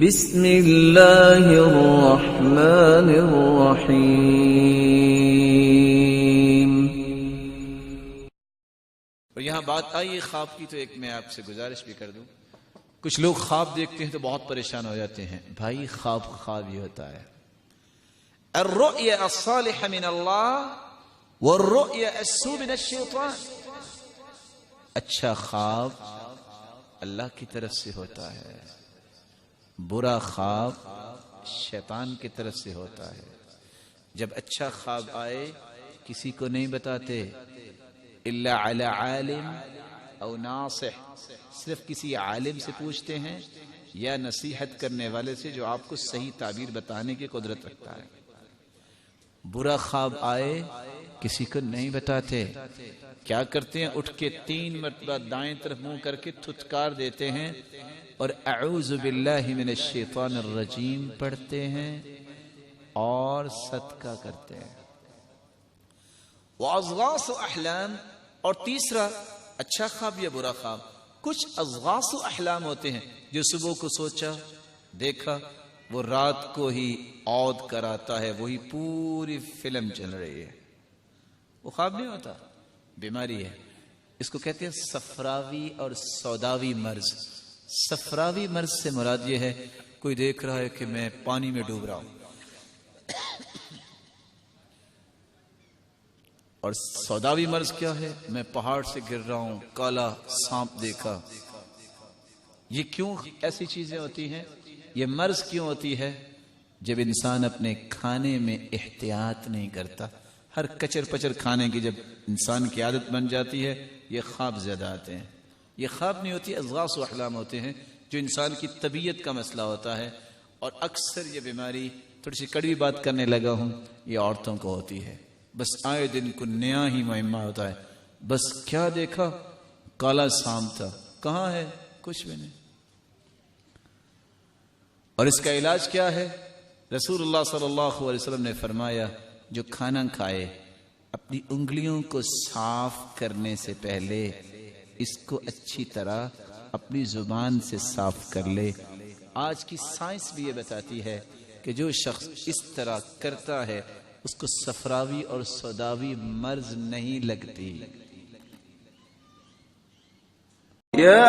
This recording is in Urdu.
بسم اللہ الرحمن الرحیم۔ اور یہاں بات آئی خواب کی، تو ایک میں آپ سے گزارش بھی کر دوں، کچھ لوگ خواب دیکھتے ہیں تو بہت پریشان ہو جاتے ہیں۔ بھائی خواب ہی ہوتا ہے۔ الرؤیا الصالح من اللہ والرؤیا السوء من الشیطان۔ اچھا خواب اللہ کی طرف سے ہوتا ہے، برا خواب شیطان کی طرف سے ہوتا ہے۔ جب اچھا خواب آئے کسی کو نہیں بتاتے، الا علی عالم او ناصح، صرف کسی عالم سے پوچھتے ہیں یا نصیحت کرنے والے سے جو آپ کو صحیح تعبیر بتانے کی قدرت رکھتا ہے۔ برا خواب آئے کسی کو نہیں بتاتے، کیا کرتے ہیں؟ اٹھ کے 3 مرتبہ دائیں طرف منہ کر کے تھتکار دیتے ہیں اور اعوذ باللہ من الشیطان الرجیم پڑھتے ہیں اور صدقہ کرتے ہیں۔ واضغاث احلام، اور تیسرا اچھا خواب یا برا خواب، کچھ اضغاث احلام ہوتے ہیں جو صبح کو سوچا دیکھا وہ رات کو ہی عود کراتا ہے، وہی پوری فلم چل رہی ہے۔ وہ خواب نہیں ہوتا، بیماری ہے۔ اس کو کہتے ہیں صفراوی اور سوداوی مرض۔ صفراوی مرض سے مراد یہ ہے کوئی دیکھ رہا ہے کہ میں پانی میں ڈوب رہا ہوں، اور سوداوی مرض کیا ہے؟ میں پہاڑ سے گر رہا ہوں، کالا سانپ دیکھا۔ یہ کیوں ایسی چیزیں ہوتی ہیں؟ یہ مرض کیوں ہوتی ہے؟ جب انسان اپنے کھانے میں احتیاط نہیں کرتا، ہر کچر پچر کھانے کی جب انسان کی عادت بن جاتی ہے، یہ خواب زیادہ آتے ہیں۔ یہ خواب نہیں ہوتی، اضغاث و احلام ہوتے ہیں جو انسان کی طبیعت کا مسئلہ ہوتا ہے۔ اور اکثر یہ بیماری، تھوڑی سی کڑوی بات کرنے لگا ہوں، یہ عورتوں کو ہوتی ہے۔ بس آئے دن کو نیا ہی معمہ ہوتا ہے، بس کیا دیکھا؟ کالا سانپ تھا، کہاں ہے؟ کچھ بھی نہیں۔ اور اس کا علاج کیا ہے؟ رسول اللہ صلی اللہ علیہ وسلم نے فرمایا جو کھانا کھائے اپنی انگلیوں کو صاف کرنے سے پہلے اس کو اچھی طرح اپنی زبان سے صاف کر لے۔ آج کی سائنس بھی یہ بتاتی ہے کہ جو شخص اس طرح کرتا ہے اس کو صفراوی اور سوداوی مرض نہیں لگتی۔ یا